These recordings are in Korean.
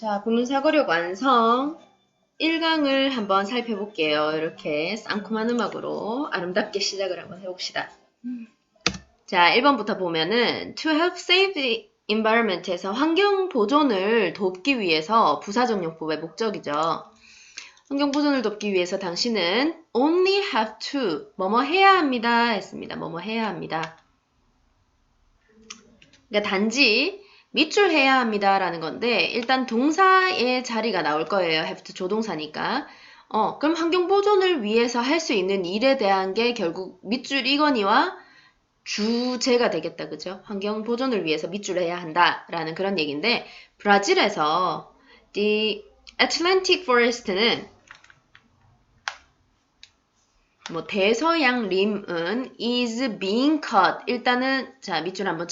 자, 국문사고력 완성 1강을 한번 살펴볼게요. 이렇게 상큼한 음악으로 아름답게 시작을 한번 해봅시다. 자, 1번부터 보면은 To help save the environment에서 환경 보존을 돕기 위해서 부사적 용법의 목적이죠. 환경 보존을 돕기 위해서 당신은 only have to 뭐뭐 해야 합니다 했습니다. 뭐뭐 해야 합니다. 그러니까 단지 밑줄 해야 합니다 라는 건데 일단 동사의 자리가 나올 거예요. have to 조동사니까. 그럼 환경 보존을 위해서 할 수 있는 일에 대한 게 결국 밑줄 이건희와 주제가 되겠다. 그죠? 환경 보존을 위해서 밑줄 해야 한다 라는 그런 얘기인데 브라질에서 the Atlantic Forest는 뭐 대서양림은 is being cut. 일단은 자 밑줄 한번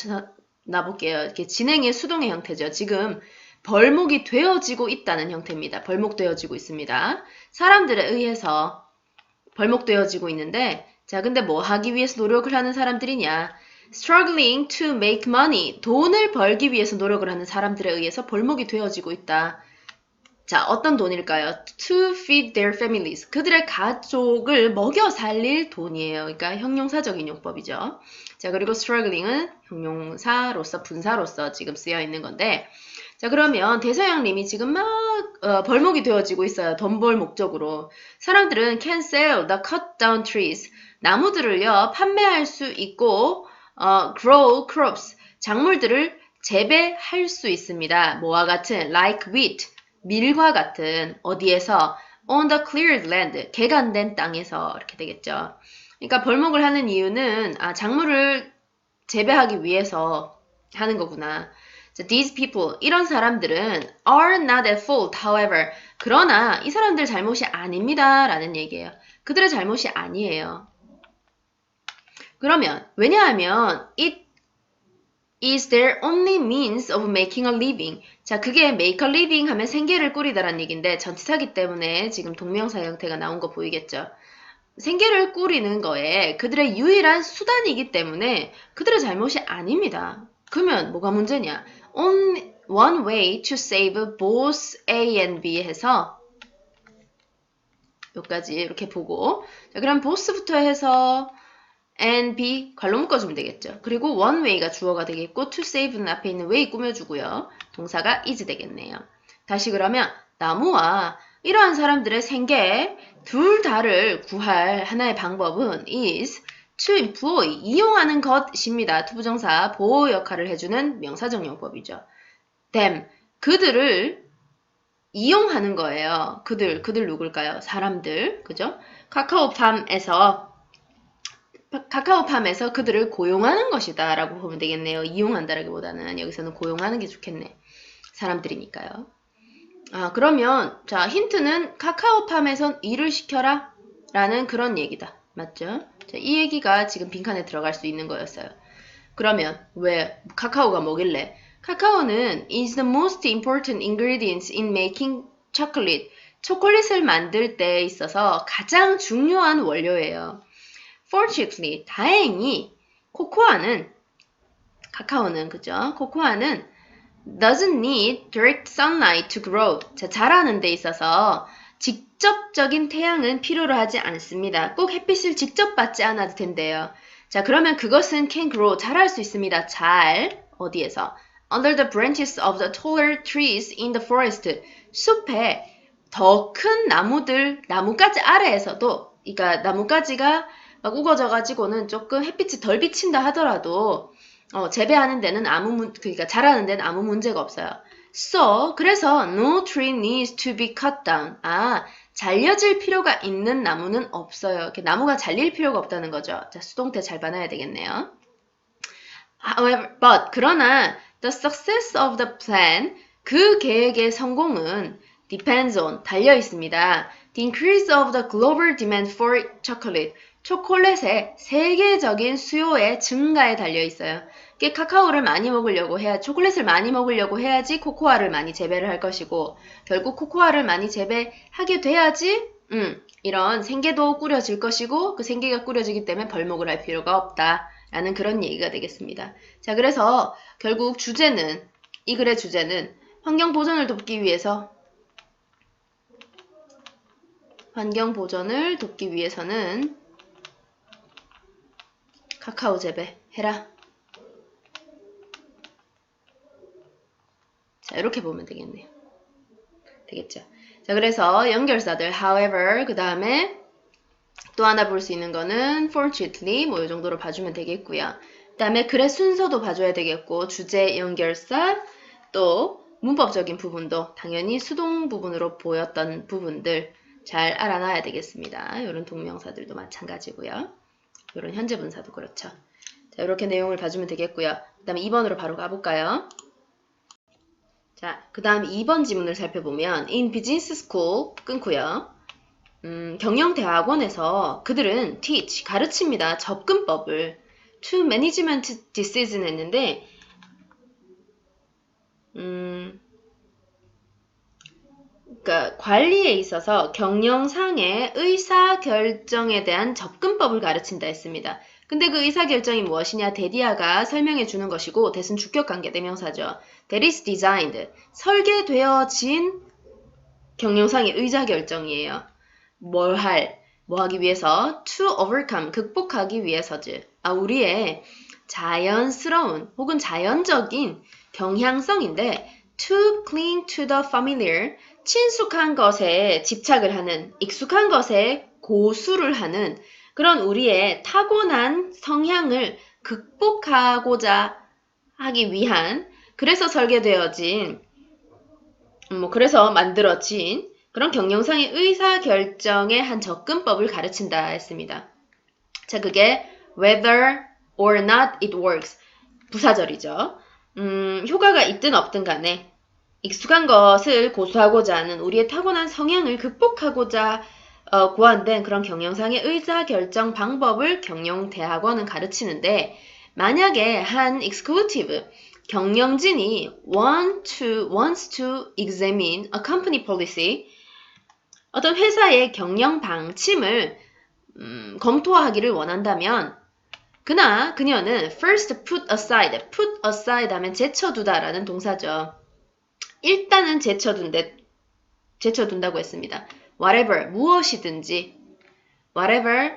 놔볼게요. 이렇게 진행의 수동의 형태죠. 지금 벌목이 되어지고 있다는 형태입니다. 벌목되어지고 있습니다. 사람들에 의해서 벌목되어지고 있는데 자 근데 뭐 하기 위해서 노력을 하는 사람들이냐? Struggling to make money. 돈을 벌기 위해서 노력을 하는 사람들에 의해서 벌목이 되어지고 있다. 자, 어떤 돈일까요? To feed their families. 그들의 가족을 먹여 살릴 돈이에요. 그러니까 형용사적인 용법이죠. 자, 그리고 struggling은 형용사로서, 분사로서 지금 쓰여 있는 건데, 자, 그러면 대서양님이 지금 막 벌목이 되어지고 있어요. 돈 벌 목적으로. 사람들은 can sell the cut down trees. 나무들을요, 판매할 수 있고, grow crops. 작물들을 재배할 수 있습니다. 뭐와 같은 like wheat. 밀과 같은 어디에서 on the cleared land 개간된 땅에서 이렇게 되겠죠. 그러니까 벌목을 하는 이유는 작물을 재배하기 위해서 하는 거구나. So these people 이런 사람들은 are not at fault. However 그러나 이 사람들 잘못이 아닙니다 라는 얘기예요. 그들의 잘못이 아니에요. 그러면 왜냐하면 it is their only means of making a living. 자, 그게 make a living 하면 생계를 꾸리다라는 얘기인데 전치사기 때문에 지금 동명사 형태가 나온 거 보이겠죠? 생계를 꾸리는 거에 그들의 유일한 수단이기 때문에 그들의 잘못이 아닙니다. 그러면 뭐가 문제냐? One way to save both A and B 해서 여기까지 이렇게 보고 자, 그럼 both부터 해서 and be 괄호 묶어주면 되겠죠. 그리고 one way가 주어가 되겠고 to save는 앞에 있는 way 꾸며주고요. 동사가 is 되겠네요. 다시 그러면 나무와 이러한 사람들의 생계 둘 다를 구할 하나의 방법은 is to employ 이용하는 것입니다. 투부정사 보호 역할을 해주는 명사적 용법이죠. them 그들을 이용하는 거예요. 그들 누굴까요? 사람들 그죠? 카카오팜에서 그들을 고용하는 것이다 라고 보면 되겠네요. 이용한다라기보다는 여기서는 고용하는 게 좋겠네. 사람들이니까요. 그러면 자 힌트는 카카오팜에선 일을 시켜라 라는 그런 얘기다. 맞죠? 자, 이 얘기가 지금 빈칸에 들어갈 수 있는 거였어요. 그러면 왜 카카오가 뭐길래? 카카오는 is the most important ingredients in making chocolate. 초콜릿을 만들 때 있어서 가장 중요한 원료예요. Fortunately, 다행히 카카오는 그죠? 코코아는 doesn't need direct sunlight to grow. 자, 자라는 데 있어서 직접적인 태양은 필요로 하지 않습니다. 꼭 햇빛을 직접 받지 않아도 된대요. 자, 그러면 그것은 can grow, 자랄 수 있습니다. 잘, 어디에서? Under the branches of the taller trees in the forest. 숲에 더 큰 나뭇가지 아래에서도, 그러니까 나뭇가지가 막 우거져가지고는 조금 햇빛이 덜 비친다 하더라도 재배하는 데는 그러니까 자라는 데는 아무 문제가 없어요. So 그래서 no tree needs to be cut down. 잘려질 필요가 있는 나무는 없어요. 이렇게 나무가 잘릴 필요가 없다는 거죠. 자, 수동태 잘 봐놔야 되겠네요. However, 그러나 the success of the plan 그 계획의 성공은 depends on 달려 있습니다. The increase of the global demand for chocolate. 초콜릿의 세계적인 수요의 증가에 달려 있어요. 카카오를 많이 먹으려고 초콜릿을 많이 먹으려고 해야지 코코아를 많이 재배를 할 것이고 결국 코코아를 많이 재배하게 돼야지 이런 생계도 꾸려질 것이고 그 생계가 꾸려지기 때문에 벌목을 할 필요가 없다라는 그런 얘기가 되겠습니다. 자, 그래서 결국 이 글의 주제는 환경 보전을 돕기 위해서 는 카카오 재배해라. 자, 이렇게 보면 되겠네요. 되겠죠? 자, 그래서 연결사들 however 그 다음에 또 하나 볼 수 있는 거는 fortunately 뭐 이 정도로 봐주면 되겠고요. 그 다음에 글의 순서도 봐줘야 되겠고 주제, 연결사, 또 문법적인 부분도 당연히 수동 부분으로 보였던 부분들 잘 알아놔야 되겠습니다. 이런 동명사들도 마찬가지고요. 이런 현재 분사도 그렇죠. 자, 이렇게 내용을 봐주면 되겠고요. 그 다음에 2번으로 바로 가볼까요? 자, 그 다음 2번 지문을 살펴보면 in business school 끊고요. 경영대학원에서 그들은 teach, 가르칩니다. 접근법을 to management decision 했는데 그러니까 관리에 있어서 경영상의 의사결정에 대한 접근법을 가르친다 했습니다. 근데 그 의사결정이 무엇이냐? 데디아가 설명해 주는 것이고 대신 주격관계 대명사죠. That is designed. 설계되어진 경영상의 의사결정이에요. 뭐 하기 위해서? To overcome. 극복하기 위해서지. 우리의 자연스러운 혹은 자연적인 경향성인데 to cling to the familiar. 친숙한 것에 집착을 하는, 익숙한 것에 고수를 하는 그런 우리의 타고난 성향을 극복하고자 하기 위한 그래서 설계되어진 그래서 만들어진 그런 경영상의 의사결정의 한 접근법을 가르친다 했습니다. 자, 그게 whether or not it works 부사절이죠. 효과가 있든 없든 간에 익숙한 것을 고수하고자 하는 우리의 타고난 성향을 극복하고자 고안된 그런 경영상의 의사결정 방법을 경영대학원은 가르치는데 만약에 한 executive, 경영진이 wants to examine a company policy, 어떤 회사의 경영 방침을 검토하기를 원한다면 그녀는 first put aside 하면 제쳐두다라는 동사죠. 일단은 제쳐둔다고 했습니다. whatever, 무엇이든지. whatever.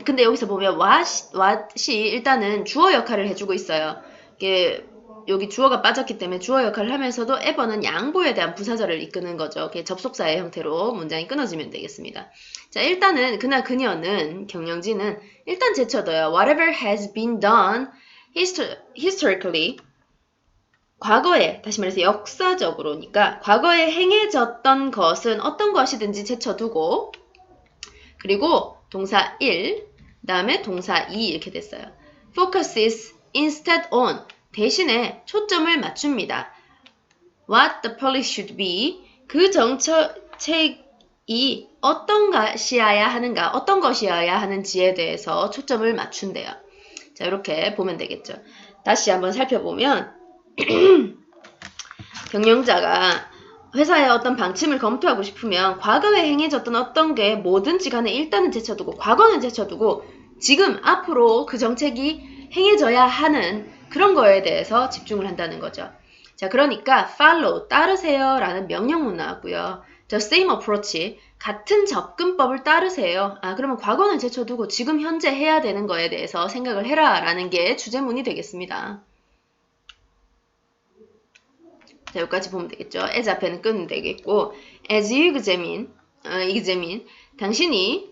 근데 여기서 보면 what이 일단은 주어 역할을 해주고 있어요. 이게 여기 주어가 빠졌기 때문에 주어 역할을 하면서도 ever는 양보에 대한 부사절을 이끄는 거죠. 접속사의 형태로 문장이 끊어지면 되겠습니다. 자, 일단은 그녀는 경영진은 일단 제쳐둬요. whatever has been done historically. 과거에, 다시 말해서 역사적으로니까 과거에 행해졌던 것은 어떤 것이든지 제쳐두고 그리고 동사 1, 그 다음에 동사 2 이렇게 됐어요. focuses instead on 대신에 초점을 맞춥니다. what the policy should be 그 정책이 어떤 것이어야 하는지에 대해서 초점을 맞춘대요. 자, 이렇게 보면 되겠죠. 다시 한번 살펴보면 경영자가 회사의 어떤 방침을 검토하고 싶으면 과거에 행해졌던 어떤 게 뭐든지 간에 일단은 제쳐두고 과거는 제쳐두고 지금 앞으로 그 정책이 행해져야 하는 그런 거에 대해서 집중을 한다는 거죠. 자, 그러니까 follow, 따르세요 라는 명령문 나왔고요. The same approach, 같은 접근법을 따르세요. 그러면 과거는 제쳐두고 지금 현재 해야 되는 거에 대해서 생각을 해라 라는 게 주제문이 되겠습니다. 자, 여기까지 보면 되겠죠. as 앞에는 끊으면 되겠고 as you examine, 당신이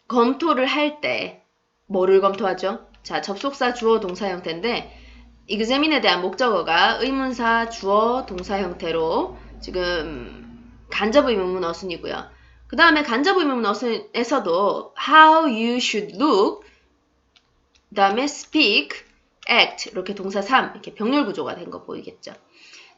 검토를 할 때 뭐를 검토하죠? 자, 접속사 주어 동사 형태인데 examine에 대한 목적어가 의문사 주어 동사 형태로 지금 간접 의문문 어순이고요. 그 다음에 간접 의문문 어순에서도 how you should look 그 다음에 speak, act 이렇게 동사 3 이렇게 병렬 구조가 된 거 보이겠죠.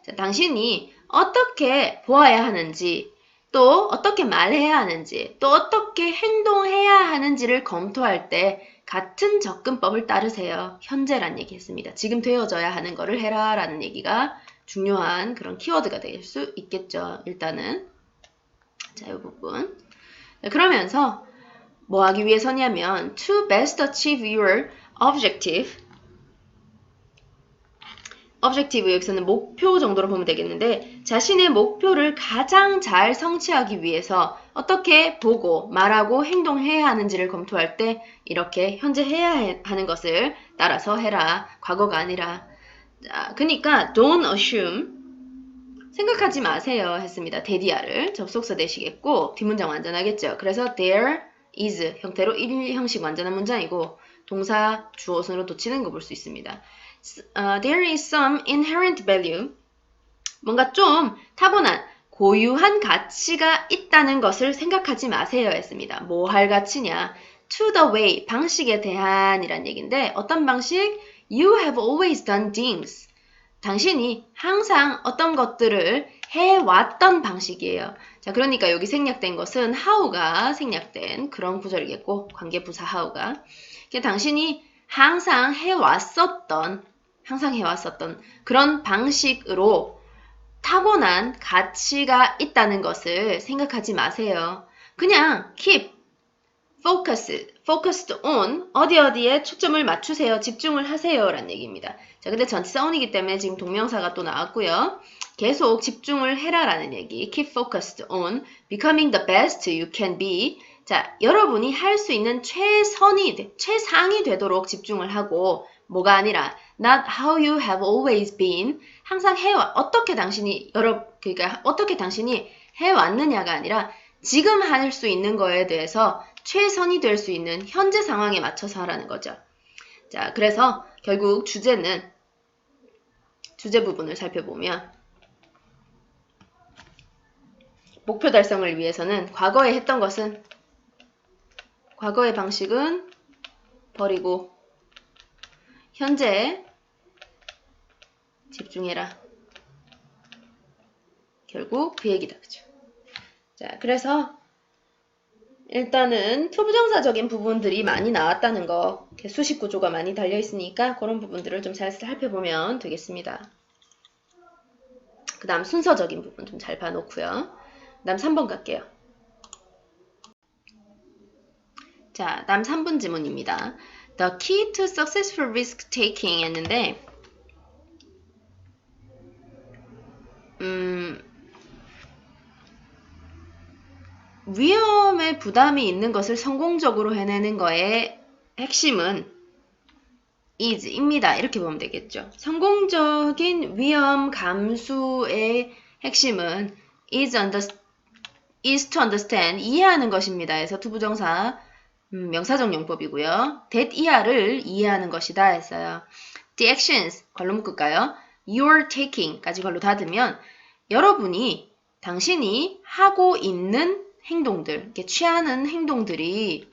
자, 당신이 어떻게 보아야 하는지 또 어떻게 말해야 하는지 또 어떻게 행동해야 하는지를 검토할 때 같은 접근법을 따르세요. 현재란 얘기 했습니다. 지금 되어져야 하는 거를 해라 라는 얘기가 중요한 그런 키워드가 될 수 있겠죠. 일단은 자, 이 부분 그러면서 뭐 하기 위해서냐면 to best achieve your objective objective 여기서는 목표 정도로 보면 되겠는데 자신의 목표를 가장 잘 성취하기 위해서 어떻게 보고 말하고 행동해야 하는지를 검토할 때 이렇게 현재 해야 하는 것을 따라서 해라. 과거가 아니라. 자, 그러니까 don't assume 생각하지 마세요 했습니다. 대디아를 접속사 되시겠고 뒷문장 완전하겠죠. 그래서 there is 형태로 1형식 완전한 문장이고 동사 주어순으로 돋치는 거 볼 수 있습니다. There is some inherent value 뭔가 좀 타고난 고유한 가치가 있다는 것을 생각하지 마세요 했습니다. 뭐 할 가치냐? To the way 방식에 대한이란 얘기인데 어떤 방식? You have always done things 당신이 항상 어떤 것들을 해왔던 방식이에요. 자, 그러니까 여기 생략된 것은 how가 생략된 그런 구절이겠고 관계부사 how가 당신이 항상 해왔었던 그런 방식으로 타고난 가치가 있다는 것을 생각하지 마세요. 그냥 keep focused on 어디에 초점을 맞추세요. 집중을 하세요. 라는 얘기입니다. 자, 근데 전치사 on이기 때문에 지금 동명사가 또 나왔고요. 계속 집중을 해라 라는 얘기. Keep focused on becoming the best you can be. 자, 여러분이 할 수 있는 최상이 되도록 집중을 하고 뭐가 아니라 not how you have always been 항상 어떻게 당신이 해왔느냐가 아니라 지금 할 수 있는 거에 대해서 최선이 될 수 있는 현재 상황에 맞춰서 하라는 거죠. 자, 그래서 결국 주제 부분을 살펴보면 목표 달성을 위해서는 과거에 했던 것은 과거의 방식은 버리고 현재에 집중해라. 결국 그 얘기다. 그죠? 자, 그래서 일단은 투부정사적인 부분들이 많이 나왔다는 거 수식 구조가 많이 달려있으니까 그런 부분들을 좀 잘 살펴보면 되겠습니다. 그 다음 순서적인 부분 좀 잘 봐놓고요. 그 다음 3번 갈게요. 자, 다음 3분 지문입니다. The key to successful risk taking 했는데 위험의 부담이 있는 것을 성공적으로 해내는 거의 핵심은 is입니다. 이렇게 보면 되겠죠. 성공적인 위험 감수의 핵심은 is to understand, 이해하는 것입니다. 해서 투부정사 명사적 용법이고요. that 이하를 이해하는 것이다 했어요. The actions, 괄호 묶을까요? You're taking까지 괄호 닫으면 당신이 하고 있는 행동들, 이렇게 취하는 행동들이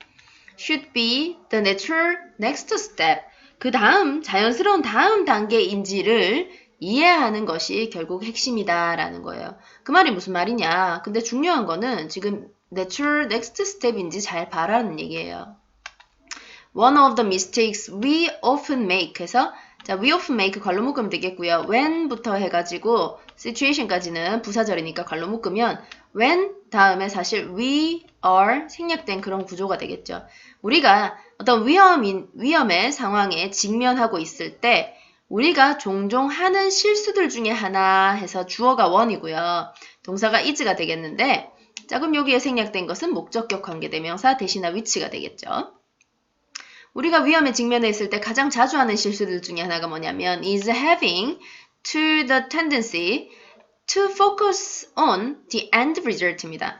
should be the natural next step. 그 다음, 자연스러운 다음 단계인지를 이해하는 것이 결국 핵심이다라는 거예요. 그 말이 무슨 말이냐? 근데 중요한 거는 지금 natural next step인지 잘 봐라는 얘기예요. One of the mistakes we often make 해서 자, we often make 괄호 묶으면 되겠고요. when부터 해가지고 situation까지는 부사절이니까 괄호 묶으면 when 다음에 사실 we are 생략된 그런 구조가 되겠죠. 우리가 어떤 위험의 상황에 직면하고 있을 때 우리가 종종 하는 실수들 중에 하나 해서 주어가 one이고요. 동사가 is가 되겠는데 자, 그럼 여기에 생략된 것은 목적격 관계대명사 대신나 위치가 되겠죠. 우리가 위험에 직면해 있을 때 가장 자주 하는 실수들 중에 하나가 뭐냐면 is having to the tendency to focus on the end result입니다.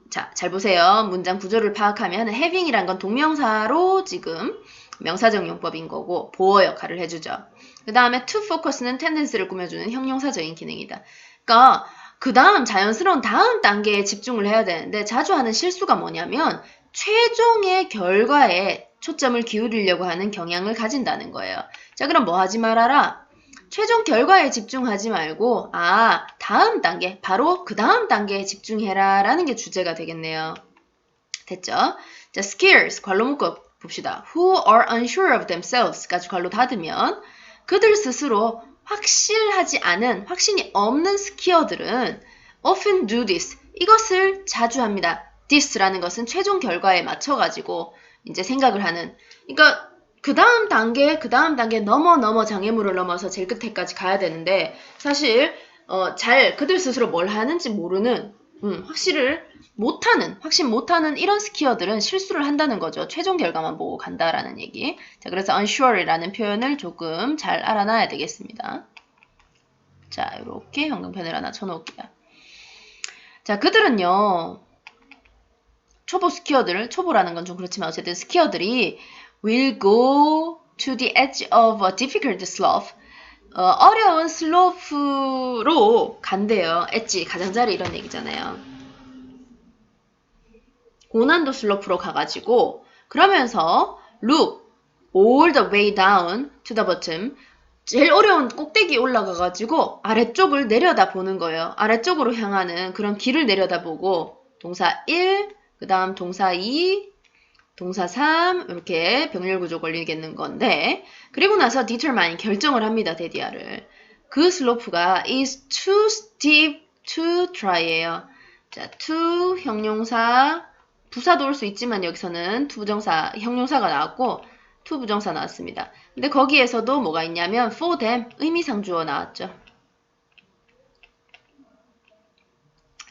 자, 잘 보세요. 문장 구조를 파악하면 having이란 건 동명사로 지금 명사적 용법인 거고 보어 역할을 해주죠. 그 다음에 to focus는 tendency를 꾸며주는 형용사적인 기능이다. 그러니까 그 다음 자연스러운 다음 단계에 집중을 해야 되는데 자주 하는 실수가 뭐냐면 최종의 결과에 초점을 기울이려고 하는 경향을 가진다는 거예요. 자, 그럼 뭐 하지 말아라? 최종 결과에 집중하지 말고 다음 단계, 바로 그 다음 단계에 집중해라 라는 게 주제가 되겠네요. 됐죠? 자, scarce, 괄호 묶어 봅시다. Who are unsure of themselves까지 괄호 닫으면 그들 스스로 확실하지 않은, 확신이 없는 스키어들은 often do this, 이것을 자주 합니다. this라는 것은 최종 결과에 맞춰가지고 이제 생각을 하는, 그러니까 그 다음 단계 넘어 장애물을 넘어서 제일 끝에까지 가야 되는데 사실 잘 그들 스스로 뭘 하는지 모르는 확신 못하는 이런 스키어들은 실수를 한다는 거죠. 최종 결과만 보고 간다라는 얘기. 자, 그래서 unsure이라는 표현을 조금 잘 알아놔야 되겠습니다. 자, 이렇게 형광펜을 하나 쳐놓을게요. 자, 그들은요, 초보 스키어들, 초보라는 건 좀 그렇지만 어쨌든 스키어들이 will go to the edge of a difficult slope. 어려운 슬로프로 간대요. 엣지, 가장자리 이런 얘기잖아요. 고난도 슬로프로 가가지고 그러면서 look all the way down to the bottom. 제일 어려운 꼭대기 올라가가지고 아래쪽을 내려다보는 거예요. 아래쪽으로 향하는 그런 길을 내려다보고 동사 1, 그 다음 동사 2, 동사 3 이렇게 병렬 구조 걸리겠는 건데 그리고 나서 determine 결정을 합니다. 데디아를. 그 슬로프가 is too steep to try예요. 자, to 형용사 부사도 올 수 있지만 여기서는 to 부정사 형용사가 나왔고 to 부정사 나왔습니다. 근데 거기에서도 뭐가 있냐면 for them 의미상 주어 나왔죠.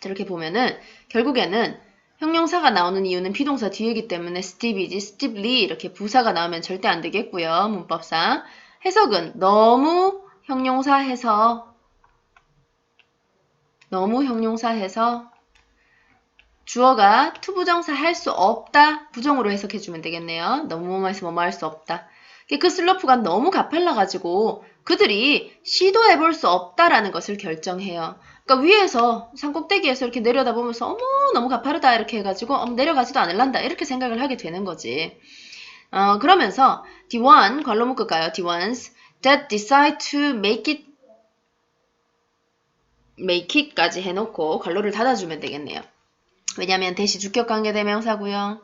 이렇게 보면은 결국에는 형용사가 나오는 이유는 비동사 뒤이기 때문에 steep이지 steeply 이렇게 부사가 나오면 절대 안 되겠고요. 문법상. 해석은 너무 형용사 해서 주어가 to 부정사 할 수 없다. 부정으로 해석해주면 되겠네요. 너무 뭐뭐해서 뭐뭐 할 수 없다. 그 슬로프가 너무 가팔라가지고 그들이 시도해볼 수 없다라는 것을 결정해요. 그러니까 위에서 산꼭대기에서 이렇게 내려다보면서 어머 너무 가파르다 이렇게 해가지고 내려가지도 않을란다 이렇게 생각을 하게 되는 거지. 그러면서 the one 괄호 묶을까요? the ones that decide to make it까지 해놓고 괄호를 닫아주면 되겠네요. 왜냐하면 대시 주격 관계 대명사고요.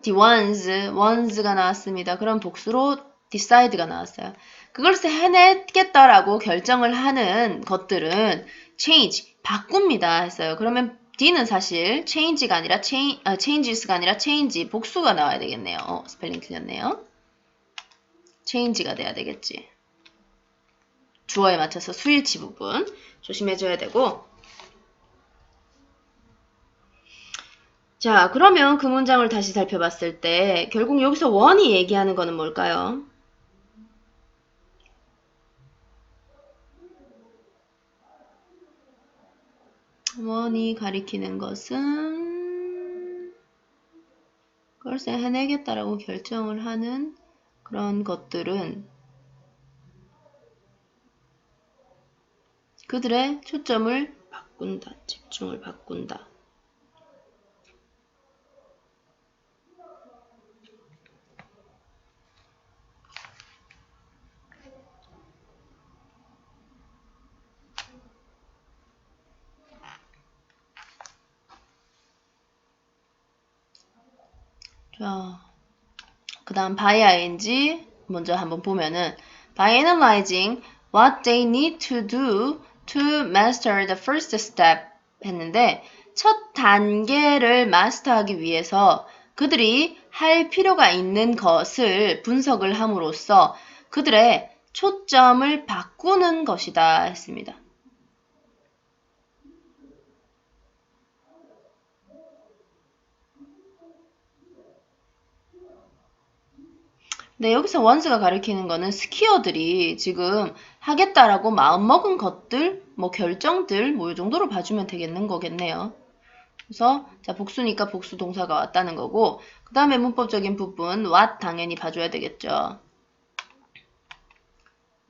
the ones가 나왔습니다. 그럼 복수로 decide가 나왔어요. 그걸 해내겠다라고 결정을 하는 것들은 change, 바꿉니다 했어요. 그러면 D는 사실 changes가 아니라 change, 복수가 나와야 되겠네요. 스펠링 틀렸네요. change가 돼야 되겠지. 주어에 맞춰서 수일치 부분 조심해줘야 되고 자, 그러면 그 문장을 다시 살펴봤을 때 결국 여기서 원이 얘기하는 거는 뭘까요? 원이 가리키는 것은 글쎄 해내겠다라고 결정을 하는 그런 것들은 그들의 초점을 바꾼다, 집중을 바꾼다. 자, 그 다음 by ing 먼저 한번 보면은 by analyzing what they need to do to master the first step 했는데 첫 단계를 마스터하기 위해서 그들이 할 필요가 있는 것을 분석을 함으로써 그들의 초점을 바꾸는 것이다 했습니다. 네, 여기서 원스가 가리키는 거는 스키어들이 지금 하겠다라고 마음먹은 것들, 뭐 결정들, 뭐 이 정도로 봐주면 되겠는 거겠네요. 그래서 자 복수니까 복수 동사가 왔다는 거고 그 다음에 문법적인 부분 what 당연히 봐줘야 되겠죠.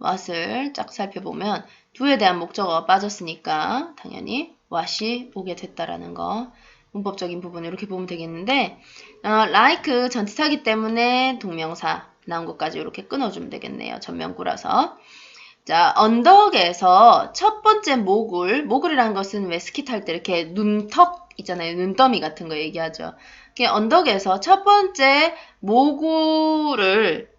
what을 쫙 살펴보면 do에 대한 목적어가 빠졌으니까 당연히 what이 오게 됐다라는 거. 문법적인 부분 이렇게 보면 되겠는데 like 전치사기 때문에 동명사 나온 것까지 이렇게 끊어주면 되겠네요. 전면구라서. 자, 언덕에서 첫 번째 모굴이라는 것은 왜 스키 탈 때 이렇게 눈턱 있잖아요. 눈더미 같은 거 얘기하죠. 언덕에서 첫 번째 모굴을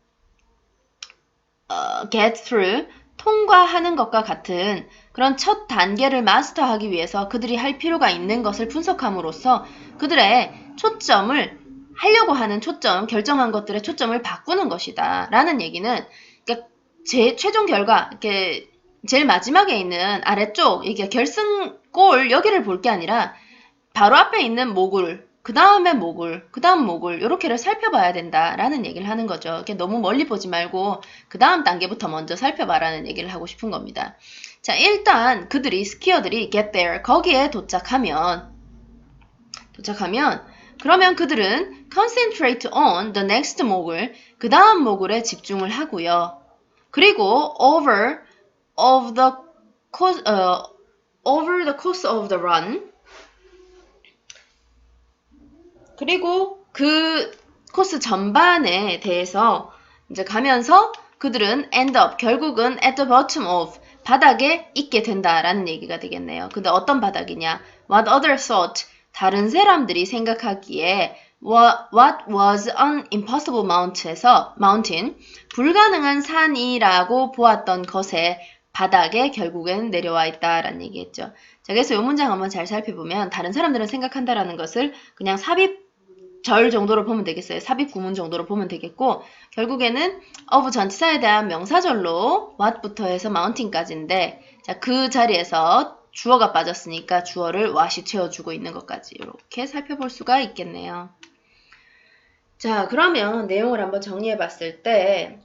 get through, 통과하는 것과 같은 그런 첫 단계를 마스터하기 위해서 그들이 할 필요가 있는 것을 분석함으로써 그들의 초점을 하려고 하는 초점, 결정한 것들의 초점을 바꾸는 것이다. 라는 얘기는, 그러니까 제 최종 결과, 이렇게 제일 마지막에 있는 아래쪽, 이게 결승골, 여기를 볼 게 아니라, 바로 앞에 있는 모굴, 그 다음에 모굴, 그 다음 모굴, 요렇게를 살펴봐야 된다라는 얘기를 하는 거죠. 이렇게 너무 멀리 보지 말고 그 다음 단계부터 먼저 살펴봐라는 얘기를 하고 싶은 겁니다. 자, 일단 그들이, 스키어들이 get there, 거기에 도착하면 그러면 그들은 concentrate on the next 모굴, 그 다음 모굴에 집중을 하고요. 그리고 over the course of the run, 그리고 그 코스 전반에 대해서 이제 가면서 그들은 end up, 결국은 at the bottom of, 바닥에 있게 된다라는 얘기가 되겠네요. 근데 어떤 바닥이냐? What others thought, 다른 사람들이 생각하기에 what was an impossible mountain, 불가능한 산이라고 보았던 것에 바닥에 결국엔 내려와 있다라는 얘기겠죠. 자, 그래서 이 문장 한번 잘 살펴보면 다른 사람들은 생각한다라는 것을 그냥 삽입절 정도로 보면 되겠어요. 삽입 구문 정도로 보면 되겠고, 결국에는 of 전치사에 대한 명사절로 what부터 해서 mountain까지인데, 자, 그 자리에서 주어가 빠졌으니까 주어를 what이 채워주고 있는 것까지 이렇게 살펴볼 수가 있겠네요. 자, 그러면 내용을 한번 정리해 봤을 때,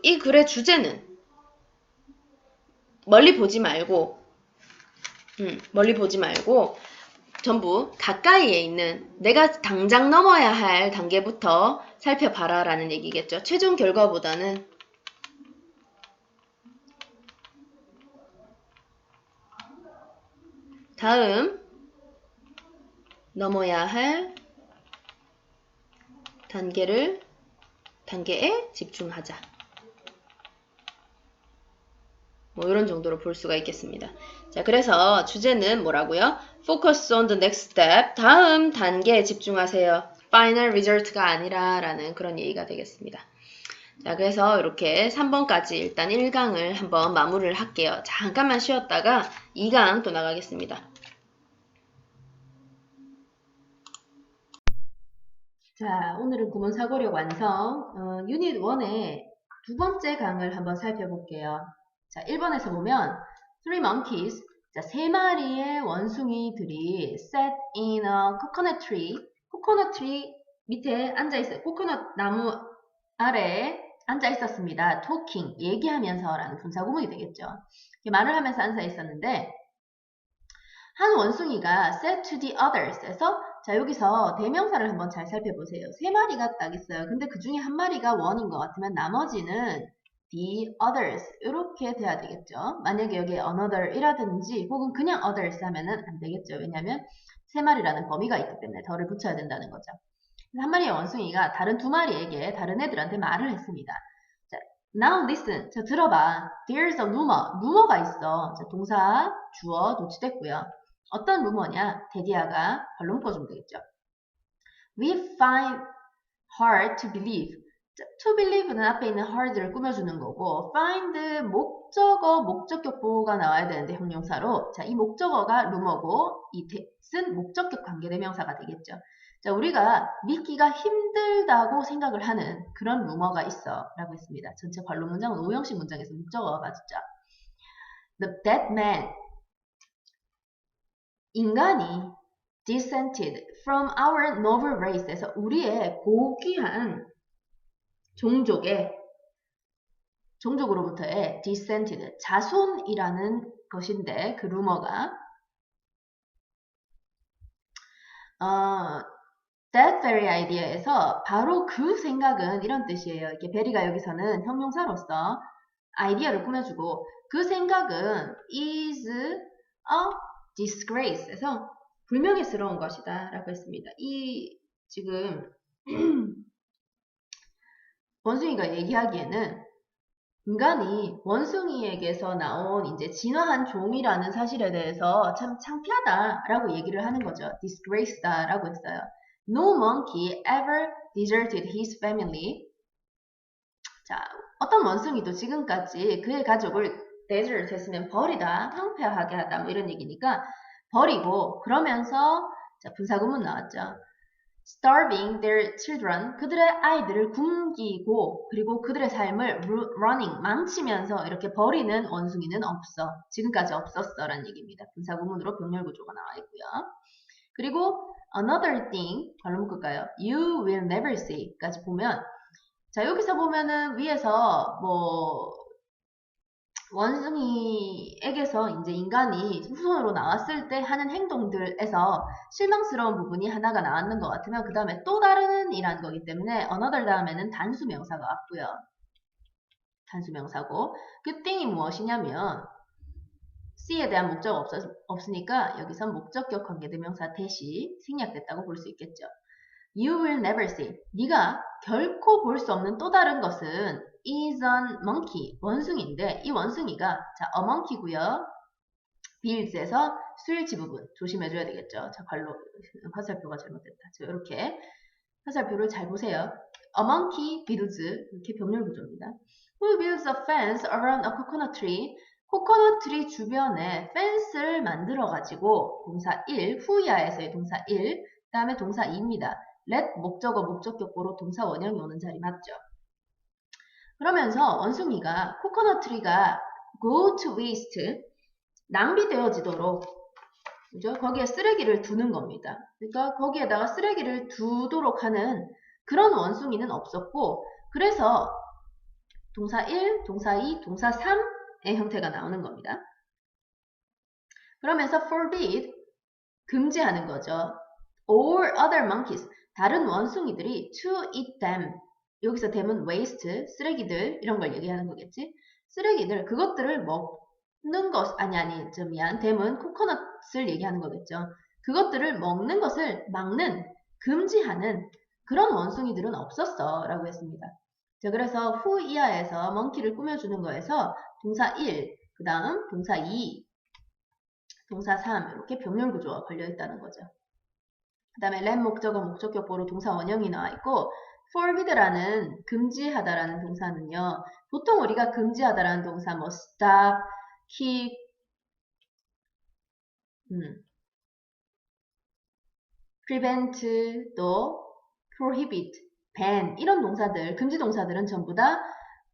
이 글의 주제는 멀리 보지 말고 전부 가까이에 있는, 내가 당장 넘어야 할 단계부터 살펴봐라 라는 얘기겠죠. 최종 결과보다는 다음 넘어야 할 단계에 집중하자. 뭐 이런 정도로 볼 수가 있겠습니다. 자, 그래서 주제는 뭐라고요? Focus on the next step. 다음 단계에 집중하세요. Final result가 아니라 라는 그런 얘기가 되겠습니다. 자, 그래서 이렇게 3번까지 일단 1강을 한번 마무리를 할게요. 잠깐만 쉬었다가 2강 또 나가겠습니다. 자, 오늘은 구문 사고력 완성. 유닛 1의 두 번째 강을 한번 살펴볼게요. 자, 1번에서 보면 three monkeys, 자, 세 마리의 원숭이들이 sat in a coconut tree, 코코넛 트리 밑에 앉아있어요. 코코넛 나무 아래 앉아 있었습니다. talking, 얘기하면서 라는 분사구문이 되겠죠. 말을 하면서 앉아 있었는데, 한 원숭이가 said to the others 에서, 자, 여기서 대명사를 한번 잘 살펴보세요. 세 마리가 딱 있어요. 근데 그 중에 한 마리가 one인 것 같으면 나머지는 the others 이렇게 돼야 되겠죠. 만약에 여기에 another이라든지 혹은 그냥 others 하면은 안 되겠죠. 왜냐하면 세 마리라는 범위가 있기 때문에 덜을 붙여야 된다는 거죠. 한 마리의 원숭이가 다른 두 마리에게, 다른 애들한테 말을 했습니다. 자, now listen. 자, 들어봐. There's a rumor. 루머가 있어. 자, 동사, 주어 도치됐고요. 어떤 루머냐? 데디아가 발로 묶어주면 되겠죠. We find hard to believe. 자, to believe는 앞에 있는 hard를 꾸며주는 거고, find 목적어, 목적격보가 나와야 되는데 형용사로, 자, 이 목적어가 루머고 이 that은 목적격 관계대명사가 되겠죠. 자, 우리가 믿기가 힘들다고 생각을 하는 그런 루머가 있어 라고 했습니다. 전체 관로 문장은 5형식 문장에서 목적어가 맞죠. That man, 인간이 dissented from our noble race에서 우리의 고귀한 종족으로부터의 dissented, 자손이라는 것인데 그 루머가 that very idea에서 바로 그 생각은 이런 뜻이에요. 이렇게 very가 여기서는 형용사로서 아이디어를 꾸며주고 그 생각은 is a disgrace에서 불명예스러운 것이다 라고 했습니다. 이 지금 원숭이가 얘기하기에는 인간이 원숭이에게서 나온 이제 진화한 종이라는 사실에 대해서 참 창피하다라고 얘기를 하는 거죠. disgrace다라고 했어요. No monkey ever deserted his family. 자, 어떤 원숭이도 지금까지 그의 가족을 desert 했으면 버리다, 황폐하게 하다 뭐 이런 얘기니까 버리고, 그러면서 자, 분사구문 나왔죠. starving their children, 그들의 아이들을 굶기고 그리고 그들의 삶을 running, 망치면서 이렇게 버리는 원숭이는 없어. 지금까지 없었어 라는 얘기입니다. 분사구문으로 병렬구조가 나와 있고요. 그리고 another thing, 발로 묶을까요? You will never see 까지 보면, 자 여기서 보면은 위에서 뭐 원숭이에게서 이제 인간이 후손으로 나왔을 때 하는 행동들에서 실망스러운 부분이 하나가 나왔는 것 같으면 그 다음에 또 다른 이라는 거기 때문에 another 다음에는 단수 명사가 왔고요. 단수 명사고 그 thing이 무엇이냐면 C에 대한 목적 없으니까 여기서 목적격 관계대명사 대시 생략됐다고 볼 수 있겠죠. You will never see. 네가 결코 볼 수 없는 또 다른 것은 is an monkey. 원숭이인데 이 원숭이가 자, a monkey고요. builds에서 수일치 부분 조심해줘야 되겠죠. 자, 발로 화살표가 잘못됐다. 자, 이렇게 화살표를 잘 보세요. A monkey builds 이렇게 병렬 구조입니다. Who builds a fence around a coconut tree? 코코넛 트리 주변에 펜스를 만들어가지고 동사 1, 후이아에서의 동사 1, 그 다음에 동사 2입니다. let 목적어 목적격보로 동사 원형이 오는 자리 맞죠? 그러면서 원숭이가 코코넛 트리가 go to waste 낭비되어지도록 그죠? 거기에 쓰레기를 두는 겁니다. 그러니까 거기에다가 쓰레기를 두도록 하는 그런 원숭이는 없었고 그래서 동사 1, 동사 2, 동사 3의 형태가 나오는 겁니다. 그러면서 forbid 금지하는 거죠. all other monkeys 다른 원숭이들이 to eat them 여기서 them은 waste 쓰레기들 이런 걸 얘기하는 거겠지. 쓰레기들 그것들을 먹는 것 아니 좀 미안 them은 코코넛을 얘기하는 거겠죠. 그것들을 먹는 것을 막는 금지하는 그런 원숭이들은 없었어 라고 했습니다. 자 그래서 who 이하에서 monkey를 꾸며주는 거에서 동사 1 그 다음 동사 2 동사 3 이렇게 병렬 구조가 걸려있다는 거죠. 그 다음에 let 목적어 목적격보로 동사 원형이 나와있고 forbid라는 금지하다라는 동사는요. 보통 우리가 금지하다라는 동사 뭐 stop, keep, prevent, 또 prohibit, ban 이런 동사들, 금지 동사들은 전부 다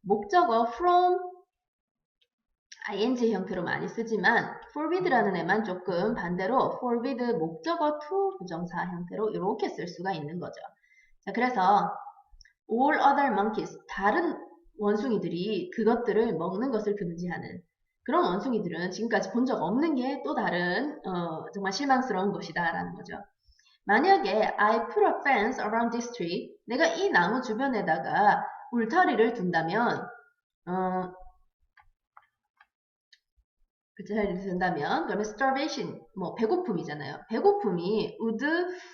목적어 from ing 형태로 많이 쓰지만 forbid라는 애만 조금 반대로 forbid 목적어 to 부정사 형태로 이렇게 쓸 수가 있는 거죠. 자, 그래서 all other monkeys 다른 원숭이들이 그것들을 먹는 것을 금지하는 그런 원숭이들은 지금까지 본 적 없는 게 또 다른 정말 실망스러운 것이다 라는 거죠. 만약에 I put a fence around this tree 내가 이 나무 주변에다가 울타리를 둔다면 울타리를 둔다면 그러면 starvation 뭐 배고픔이잖아요. 배고픔이 would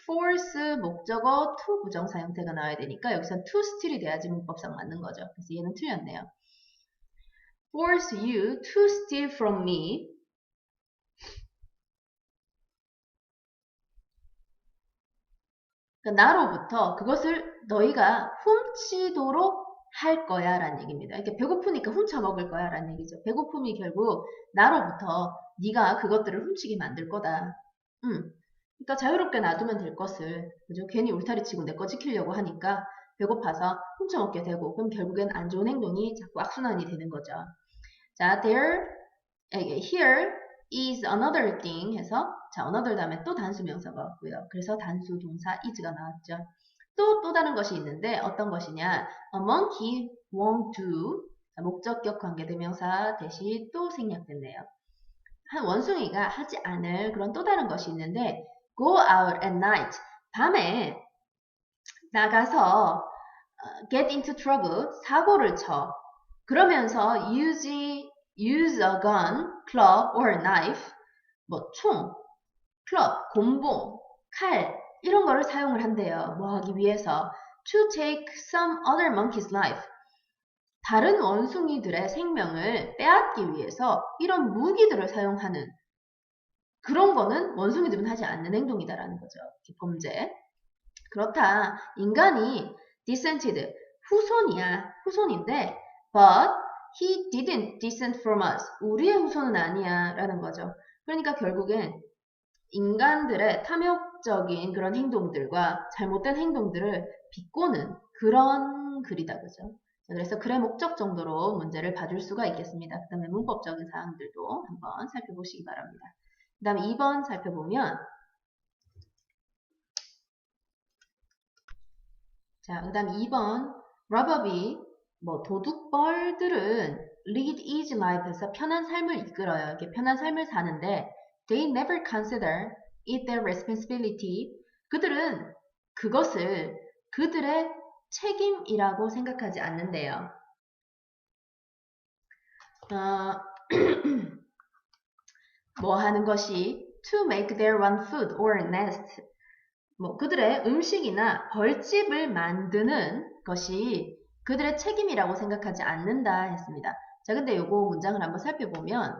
force 목적어 to 부정사 형태가 나와야 되니까 여기서 to still이 돼야지 문법상 맞는 거죠. 그래서 얘는 틀렸네요. force you to steal from me 그러니까 나로부터 그것을 너희가 훔치도록 할 거야 라는 얘기입니다. 이렇게 배고프니까 훔쳐 먹을 거야 라는 얘기죠. 배고픔이 결국 나로부터 네가 그것들을 훔치게 만들 거다. 그러니까 자유롭게 놔두면 될 것을 그죠? 괜히 울타리 치고 내 거 지키려고 하니까 배고파서 훔쳐 먹게 되고 그럼 결국엔 안 좋은 행동이 자꾸 악순환이 되는 거죠. 자, here is another thing 해서 자, another 다음에 또 단수 명사가 왔고요. 그래서 단수 동사 is가 나왔죠. 또 다른 것이 있는데 어떤 것이냐? A monkey won't do. 목적격 관계대명사 대신 또 생략됐네요. 한 원숭이가 하지 않을 그런 또 다른 것이 있는데 go out at night. 밤에 나가서 get into trouble. 사고를 쳐. 그러면서 use a gun, club or knife. 뭐 총, 클럽, 곤봉, 칼 이런 거를 사용을 한대요. 뭐 하기 위해서 to take some other monkey's life. 다른 원숭이들의 생명을 빼앗기 위해서 이런 무기들을 사용하는 그런 거는 원숭이들은 하지 않는 행동이다라는 거죠. 범죄. 그렇다. 인간이 descended, 후손인데 but he didn't descend from us. 우리의 후손은 아니야 라는 거죠. 그러니까 결국엔 인간들의 탐욕적인 그런 행동들과 잘못된 행동들을 비꼬는 그런 글이다. 그죠? 그래서 글의 목적 정도로 문제를 봐줄 수가 있겠습니다. 그 다음에 문법적인 사항들도 한번 살펴보시기 바랍니다. 그 다음에 2번 살펴보면 자, 그 다음 2번 러버비 도둑벌들은 lead easy life에서 편한 삶을 이끌어요. 이렇게 편한 삶을 사는데 they never consider it their responsibility. 그들은 그것을 그들의 책임이라고 생각하지 않는데요. 뭐 하는 것이 to make their own food or nest. 그들의 음식이나 벌집을 만드는 것이 그들의 책임이라고 생각하지 않는다 했습니다. 자, 근데 요거 문장을 한번 살펴보면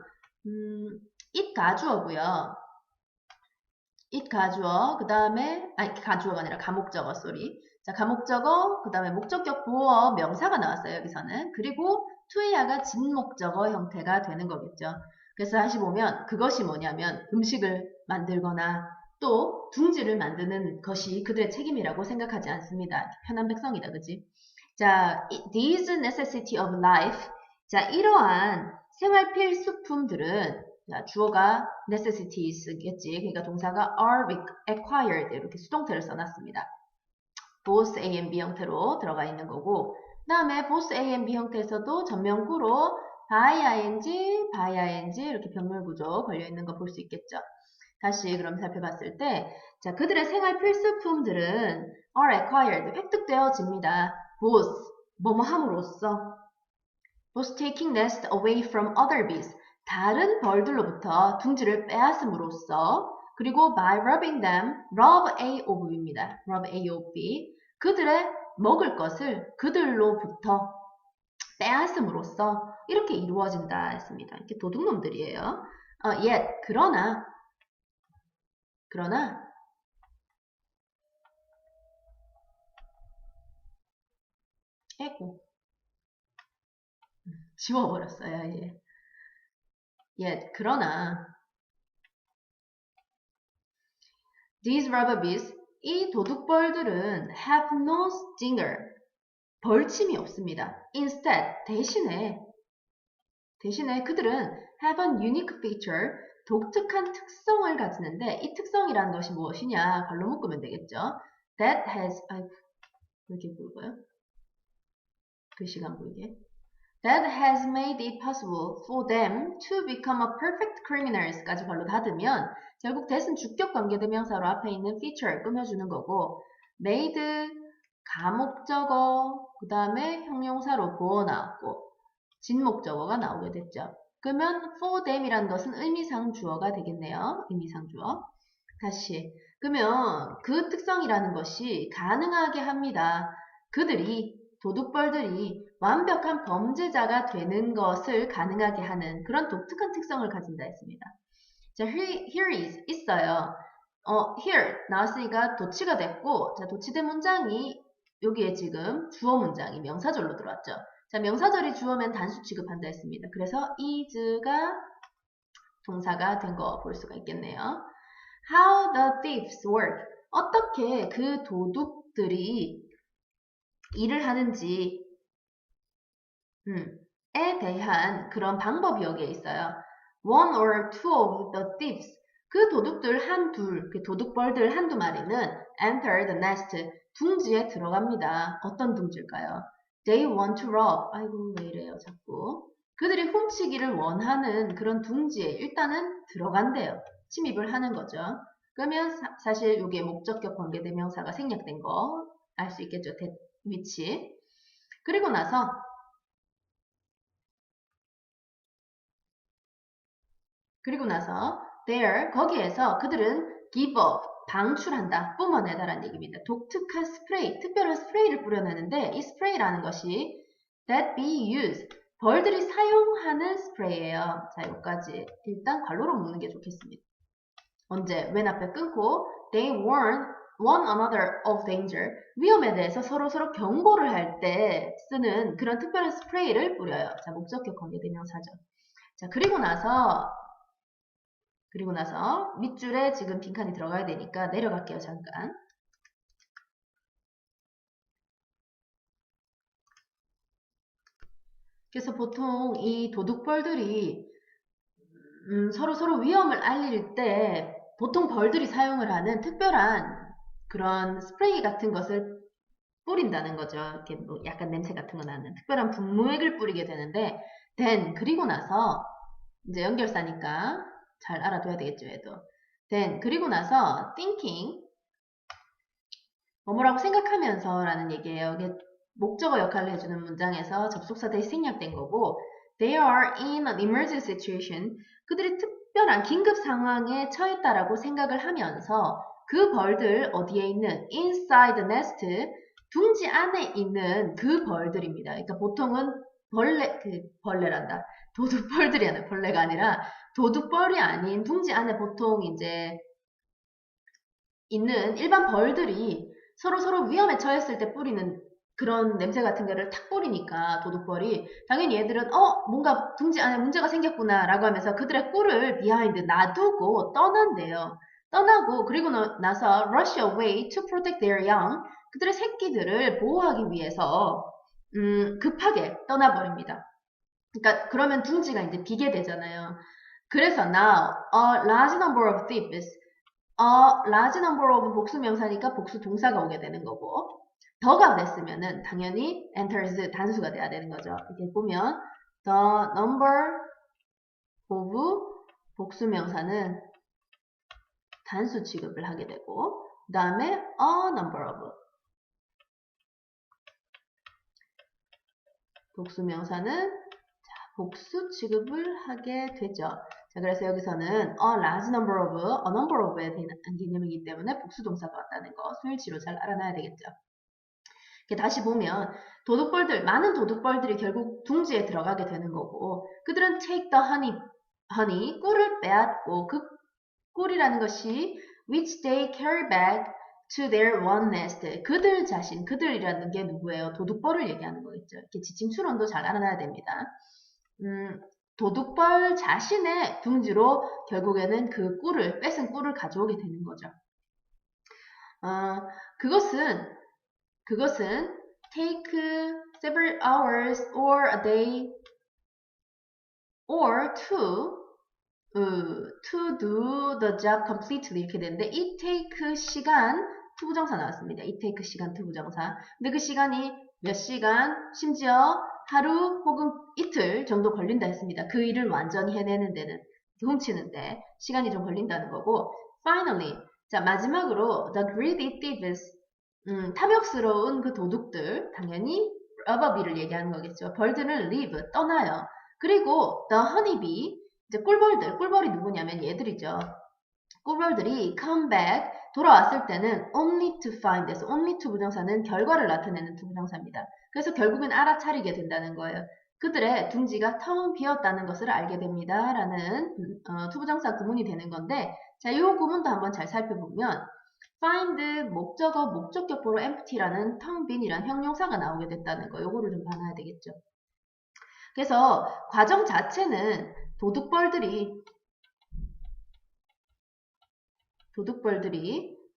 it 가주어고요. it 가주어, 그 다음에 가주어가 아니라 가목적어, 쏘리. 자, 가목적어, 그 다음에 목적격 보어 명사가 나왔어요, 여기서는. 그리고 to야가 진목적어 형태가 되는 거겠죠. 그래서 다시 보면 그것이 뭐냐면 음식을 만들거나 또 둥지를 만드는 것이 그들의 책임이라고 생각하지 않습니다. 편한 백성이다, 그지? 자, these necessity of life. 자, 이러한 생활 필수품들은 자, 주어가 necessities겠지. 그러니까 동사가 are acquired 이렇게 수동태를 써놨습니다. both A and B 형태로 들어가 있는 거고 그 다음에 both A and B 형태에서도 전면구로 by ing 이렇게 병렬 구조 걸려 있는 거 볼 수 있겠죠. 다시 그럼 살펴봤을 때 자, 그들의 생활 필수품들은 are acquired 획득되어집니다. both 뭐뭐 함으로써 both taking nest away from other bees 다른 벌들로부터 둥지를 빼앗음으로써 그리고 by robbing them rob A of B입니다. rob A of B 그들의 먹을 것을 그들로부터 빼앗음으로써 이렇게 이루어진다 했습니다. 이렇게 도둑놈들이에요. yet 그러나 에고 지워버렸어요. 예. yet 그러나 these robber bees 이 도둑벌들은 have no stinger 벌침이 없습니다. instead 대신에 그들은 have an unique feature 독특한 특성을 가지는데 이 특성이라는 것이 무엇이냐 발로 묶으면 되겠죠. that has 이렇게 보일까요? 글씨가 안 보이게 that has made it possible for them to become a perfect criminals까지 발로 닫으면 결국 that은 주격 관계대명사로 앞에 있는 feature를 꾸며주는 거고 made 가목적어 그 다음에 형용사로 보어 나왔고 진목적어가 나오게 됐죠. 그러면 for them이라는 것은 의미상 주어가 되겠네요. 의미상 주어. 다시 그러면 그 특성이라는 것이 가능하게 합니다. 도둑벌들이 완벽한 범죄자가 되는 것을 가능하게 하는 그런 독특한 특성을 가진다 했습니다. 자, here is 있어요. here 나왔으니까 도치가 됐고 자, 도치된 문장이 여기에 지금 주어 문장이 명사절로 들어왔죠. 자, 명사절이 주어면 단수 취급한다 했습니다. 그래서 is가 동사가 된 거 볼 수가 있겠네요. How the thieves work. 어떻게 그 도둑들이 일을 하는지 에 대한 그런 방법이 여기에 있어요. One or two of the thieves. 그 도둑들 그 도둑벌들 한두 마리는 enter the nest. 둥지에 들어갑니다. 어떤 둥지일까요? They want to rob. 아이고 왜 이래요 자꾸. 그들이 훔치기를 원하는 그런 둥지에 일단은 들어간대요. 침입을 하는 거죠. 그러면 사실 여기에 목적격 관계대명사가 생략된 거 알 수 있겠죠. 위치. 그리고 나서 there 거기에서 그들은 give up 방출한다, 뿜어내다라는 얘기입니다. 독특한 스프레이, 특별한 스프레이를 뿌려내는데 이 스프레이라는 것이 that be used 벌들이 사용하는 스프레이예요. 자, 여기까지 일단 괄호로 묶는 게 좋겠습니다. 언제? when 앞에 끊고 they warn one another of danger 위험에 대해서 서로 경고를 할 때 쓰는 그런 특별한 스프레이를 뿌려요. 자, 목적격 관계대명사죠. 자, 그리고 나서 그리고 나서 밑줄에 지금 빈칸이 들어가야 되니까 내려갈게요, 잠깐. 그래서 보통 이 도둑벌들이 서로 위험을 알릴 때 보통 벌들이 사용을 하는 특별한 그런 스프레이 같은 것을 뿌린다는 거죠. 이렇게 뭐 약간 냄새 같은 거 나는 특별한 분무액을 뿌리게 되는데 then 그리고 나서 이제 연결사니까 잘 알아둬야 되겠죠, 얘도. then 그리고 나서 thinking 뭐라고 생각하면서 라는 얘기예요. 이게 목적어 역할을 해주는 문장에서 접속사 대시 생략된 거고 they are in an emergency situation 그들이 특별한 긴급 상황에 처했다라고 생각을 하면서 그 벌들 어디에 있는 inside the nest 둥지 안에 있는 그 벌들입니다. 그러니까 보통은 벌레란다. 도둑벌들이 아니라 벌레가 아니라 도둑벌이 아닌 둥지 안에 보통 이제 있는 일반 벌들이 서로 위험에 처했을 때 뿌리는 그런 냄새 같은 거를 탁 뿌리니까 도둑벌이 당연히 얘들은 뭔가 둥지 안에 문제가 생겼구나 라고 하면서 그들의 꿀을 비하인드 놔두고 떠난대요. 떠나고 그리고 나서 rush away to protect their young 그들의 새끼들을 보호하기 위해서 급하게 떠나버립니다. 그러니까 그러면 둥지가 이제 비게 되잖아요. 그래서 now a large number of thieves large number of 복수 명사니까 복수 동사가 오게 되는 거고 더가 됐으면은 당연히 enters 단수가 돼야 되는 거죠. 이렇게 보면 the number of 복수 명사는 단수 취급을 하게 되고 그 다음에 a number of 복수 명사는 복수 취급을 하게 되죠. 자, 그래서 여기서는 a large number of, a number of에 대한 개념이기 때문에 복수 동사가 왔다는 거 수일치로 잘 알아놔야 되겠죠. 다시 보면 도둑벌들, 많은 도둑벌들이 결국 둥지에 들어가게 되는 거고 그들은 take the honey, 꿀을 빼앗고 그 꿀이라는 것이 which they carry back to their one nest. 그들 자신, 그들이라는 게 누구예요? 도둑벌을 얘기하는 거겠죠. 이렇게 지칭 추론도 잘 알아놔야 됩니다. 도둑벌 자신의 둥지로 결국에는 그 꿀을, 뺏은 꿀을 가져오게 되는 거죠. 그것은 take several hours or a day or to do the job completely 이렇게 되는데 it take 시간 투부정사 나왔습니다. it take 시간 투부정사. 근데 그 시간이 몇 시간, 심지어 하루 혹은 이틀 정도 걸린다 했습니다. 그 일을 완전히 해내는 데는 훔치는데 시간이 좀 걸린다는 거고 finally 자 마지막으로 the greedy thieves 탐욕스러운 그 도둑들 당연히 robber비를 얘기하는 거겠죠. 벌들은 leave 떠나요. 그리고 the honeybee 이제 꿀벌이 누구냐면 얘들이죠. 꿀벌들이 come back 돌아왔을 때는 only to find 에서 only to 부정사는 결과를 나타내는 투부정사입니다. 그래서 결국은 알아차리게 된다는 거예요. 그들의 둥지가 텅 비었다는 것을 알게 됩니다. 라는 투부정사 구문이 되는 건데 자, 이 구문도 한번 잘 살펴보면 find 목적어 목적격보로 empty라는 텅 빈이란 형용사가 나오게 됐다는 거 요거를 좀 봐놔야 되겠죠. 그래서 과정 자체는 도둑벌들이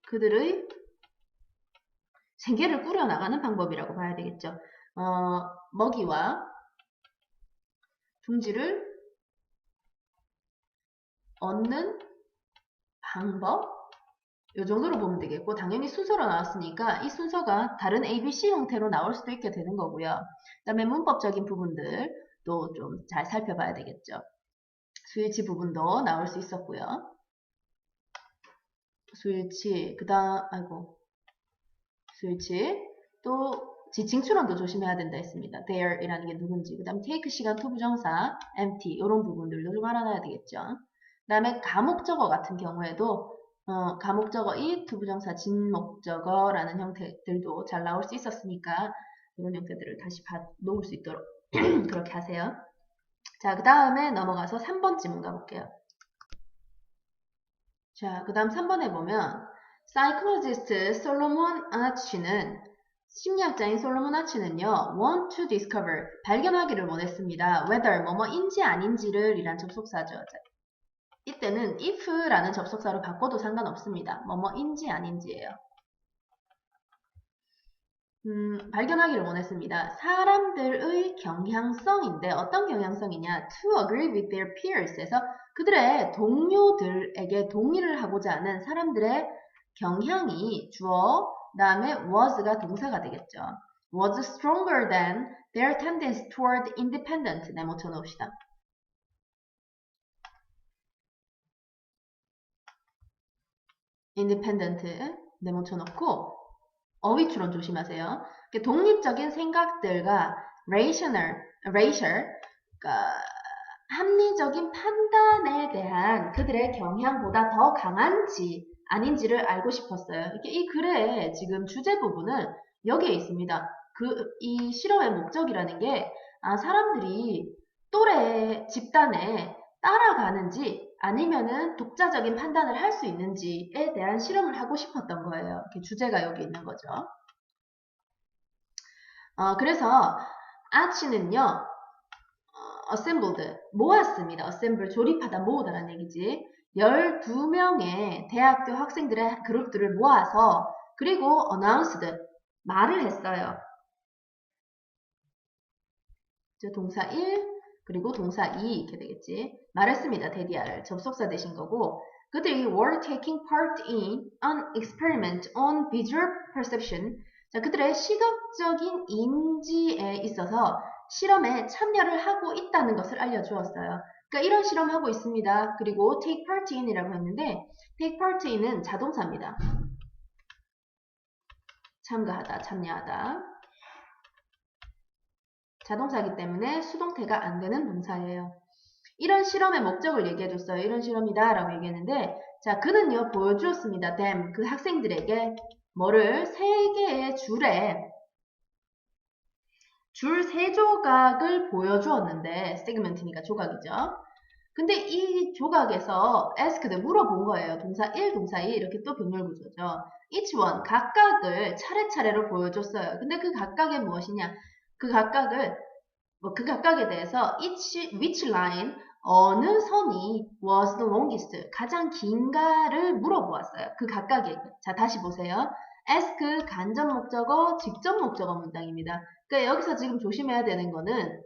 그들의 생계를 꾸려나가는 방법이라고 봐야 되겠죠. 먹이와 둥지를 얻는 방법 이 정도로 보면 되겠고 당연히 순서로 나왔으니까 이 순서가 다른 ABC 형태로 나올 수도 있게 되는 거고요. 그 다음에 문법적인 부분들도 좀 잘 살펴봐야 되겠죠. 수일치 부분도 나올 수 있었고요. 수일치 또 지칭 추론도 조심해야 된다 했습니다. there 이라는 게 누군지 그 다음 take 시간 투부정사 empty 이런 부분들도 좀 알아놔야 되겠죠. 그 다음에 가목적어 같은 경우에도 가목적어 이 투부정사 진목적어라는 형태들도 잘 나올 수 있었으니까 이런 형태들을 다시 놓을 수 있도록 그렇게 하세요. 자, 그 다음에 넘어가서 3번 지문 가볼게요. 자, 그 다음 3번에 보면 psychologist 솔로몬 아치는 심리학자인 솔로몬 아치는요 want to discover 발견하기를 원했습니다. whether 뭐뭐인지 아닌지를 이란 접속사죠. 이때는 if라는 접속사로 바꿔도 상관없습니다. 뭐뭐인지 아닌지예요. 발견하기를 원했습니다. 사람들의 경향성인데 어떤 경향성이냐? To agree with their peers에서 그들의 동료들에게 동의를 하고자 하는 사람들의 경향이 주어, 그 다음에 was가 동사가 되겠죠. Was stronger than their tendency toward independent. 네모 쳐놓읍시다. independent 네모 쳐놓고 어휘 추론 조심하세요. 독립적인 생각들과 rational, 그러니까 합리적인 판단에 대한 그들의 경향보다 더 강한지 아닌지를 알고 싶었어요. 이 글의 지금 주제 부분은 여기에 있습니다. 이 실험의 목적이라는 게 사람들이 또래 집단에 따라가는지 아니면은 독자적인 판단을 할 수 있는지에 대한 실험을 하고 싶었던 거예요. 이렇게 주제가 여기 있는 거죠. 그래서 아치는요, assembled, 모았습니다. assemble, 조립하다, 모으다라는 얘기지. 12명의 대학교 학생들의 그룹들을 모아서 그리고 announced, 말을 했어요. 동사 1, 그리고 동사 2 이렇게 되겠지. 말했습니다. 데디아를 접속사 되신 거고 그들이 were taking part in an experiment on visual perception. 자, 그들의 시각적인 인지에 있어서 실험에 참여를 하고 있다는 것을 알려주었어요. 그러니까 이런 실험하고 있습니다. 그리고 take part in이라고 했는데 take part in은 자동사입니다. 참가하다, 참여하다. 자동사이기 때문에 수동태가 안 되는 동사예요. 이런 실험의 목적을 얘기해줬어요. 이런 실험이다 라고 얘기했는데 자 그는요 보여주었습니다. them 그 학생들에게 뭐를 3개의 줄 3조각을 보여주었는데 세그멘트니까 조각이죠. 근데 이 조각에서 asked 물어본 거예요. 동사 1, 동사 2 이렇게 또 병렬 구조죠. each one 각각을 차례차례로 보여줬어요. 근데 그 각각이 무엇이냐? 그 각각에 대해서 which line 어느 선이 was the longest 가장 긴가를 물어보았어요. 그 각각에게. 자 다시 보세요. ask 간접 목적어 직접 목적어 문장입니다. 그러니까 여기서 지금 조심해야 되는 거는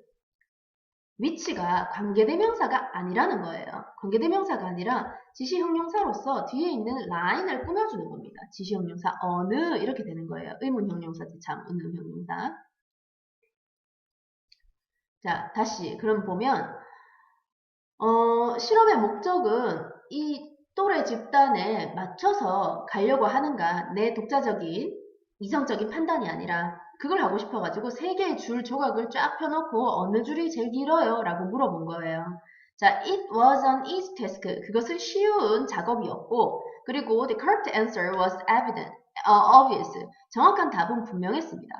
which가 관계대명사가 아니라는 거예요. 관계대명사가 아니라 지시형용사로서 뒤에 있는 라인을 꾸며주는 겁니다. 지시형용사 어느 이렇게 되는 거예요. 의문형용사지 참 의문형용사. 자, 다시 그럼 보면 실험의 목적은 이 또래 집단에 맞춰서 가려고 하는가 내 독자적인 이성적인 판단이 아니라 그걸 하고 싶어가지고 3개의 줄 조각을 쫙 펴놓고 어느 줄이 제일 길어요? 라고 물어본 거예요. 자, it was an easy task. 그것은 쉬운 작업이었고 그리고 the correct answer was obvious. 정확한 답은 분명했습니다.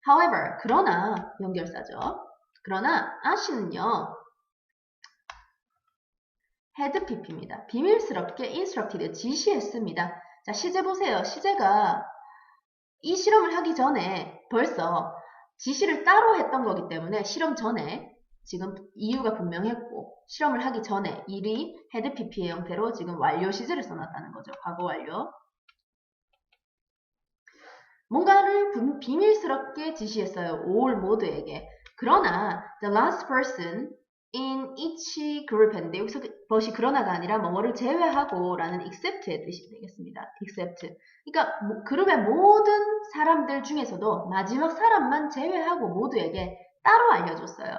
However, 그러나 연결사죠. 그러나 아시는요. had pp입니다. 비밀스럽게 instructed 지시했습니다. 자 시제 보세요. 시제가 이 실험을 하기 전에 벌써 지시를 따로 했던 거기 때문에 실험 전에 지금 이유가 분명했고 실험을 하기 전에 일이 had pp의 형태로 지금 완료 시제를 써놨다는 거죠. 과거 완료. 뭔가를 비밀스럽게 지시했어요. all 모두에게. 그러나 the last person in each group 했는데 여기서 것이 그러나가 아니라 뭐를 제외하고 라는 except의 뜻이 되겠습니다. except. 그러니까 그룹의 모든 사람들 중에서도 마지막 사람만 제외하고 모두에게 따로 알려줬어요.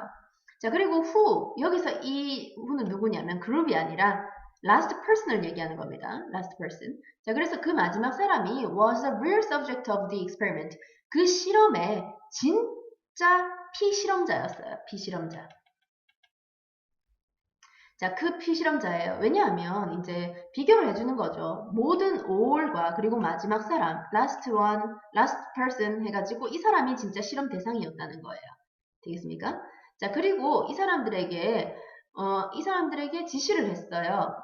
자 그리고 who 여기서 이 who는 누구냐면 그룹이 아니라 last person을 얘기하는 겁니다. last person. 자, 그래서 그 마지막 사람이 was the real subject of the experiment. 그 실험의 진짜 피실험자였어요. 피실험자. 자, 그 피실험자예요. 왜냐하면 이제 비교를 해주는 거죠. 모든 all과 그리고 마지막 사람, last one, last person 해가지고 이 사람이 진짜 실험 대상이었다는 거예요. 되겠습니까? 자, 그리고 이 사람들에게 지시를 했어요.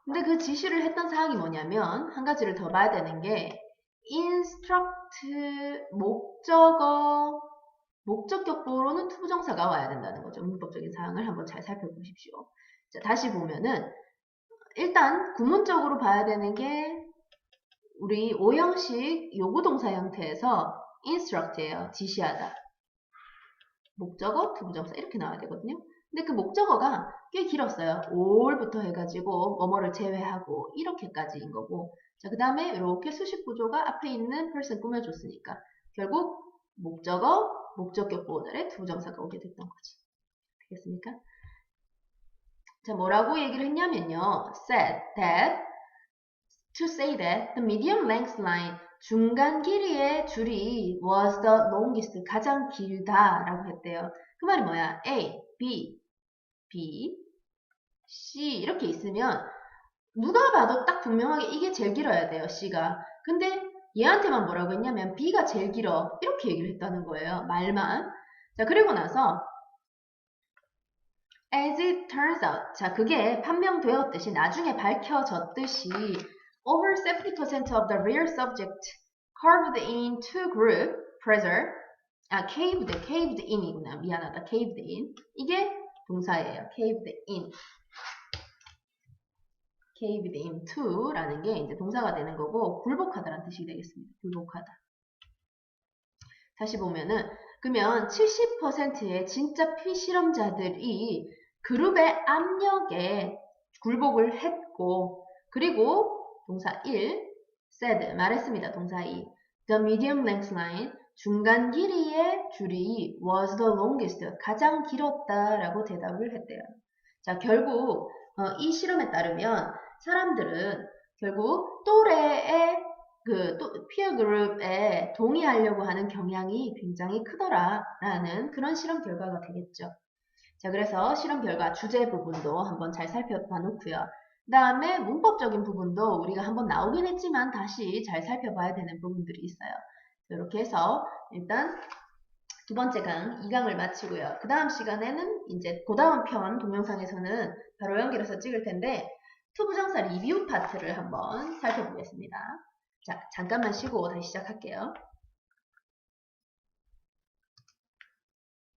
근데 그 지시를 했던 사항이 뭐냐면 한 가지를 더 봐야 되는 게 instruct 목적어 목적격보로는 투부정사가 와야 된다는 거죠. 문법적인 사항을 한번 잘 살펴보십시오. 자, 다시 보면은 일단 구문적으로 봐야 되는 게 우리 5형식 요구동사 형태에서 instruct예요. 지시하다. 목적어, 투부정사 이렇게 나와야 되거든요. 근데 그 목적어가 꽤 길었어요. all부터 해가지고 뭐뭐를 제외하고 이렇게까지인 거고, 자, 그 다음에 이렇게 수식 구조가 앞에 있는 person 꾸며줬으니까 결국 목적어, 목적격 보호달에 투부정사가 오게 됐던 거지. 되겠습니까? 자, 뭐라고 얘기를 했냐면요. said that, to say that the medium length line, 중간 길이의 줄이 was the longest, 가장 길다라고 했대요. 그 말이 뭐야? A, B, B, C 이렇게 있으면 누가 봐도 딱 분명하게 이게 제일 길어야 돼요. C가. 근데 얘한테만 뭐라고 했냐면 B가 제일 길어. 이렇게 얘기를 했다는 거예요. 말만. 자, 그리고 나서 as it turns out. 자, 그게 판명되었듯이 나중에 밝혀졌듯이 over 70% of the real subject carved into group pressure. caved in이구나. 미안하다. caved in. 이게 동사예요. caved in. caved into라는 게 이제 동사가 되는 거고 굴복하다라는 뜻이 되겠습니다. 굴복하다. 다시 보면은 그러면 70%의 진짜 피실험자들이 그룹의 압력에 굴복을 했고 그리고 동사 1 said 말했습니다. 동사 2 the medium length line 중간 길이의 줄이 was the longest 가장 길었다라고 대답을 했대요. 자, 결국 이 실험에 따르면 사람들은 결국 또래의 피어 그룹에 동의하려고 하는 경향이 굉장히 크더라라는 그런 실험 결과가 되겠죠. 자, 그래서 실험 결과 주제 부분도 한번 잘 살펴봐 놓고요. 그 다음에 문법적인 부분도 우리가 한번 나오긴 했지만 다시 잘 살펴봐야 되는 부분들이 있어요. 이렇게 해서 일단 두 번째 강 2강을 마치고요. 그 다음 시간에는 이제 그 다음 편 동영상에서는 바로 연결해서 찍을 텐데 투부정사 리뷰 파트를 한번 살펴보겠습니다. 자, 잠깐만 쉬고 다시 시작할게요.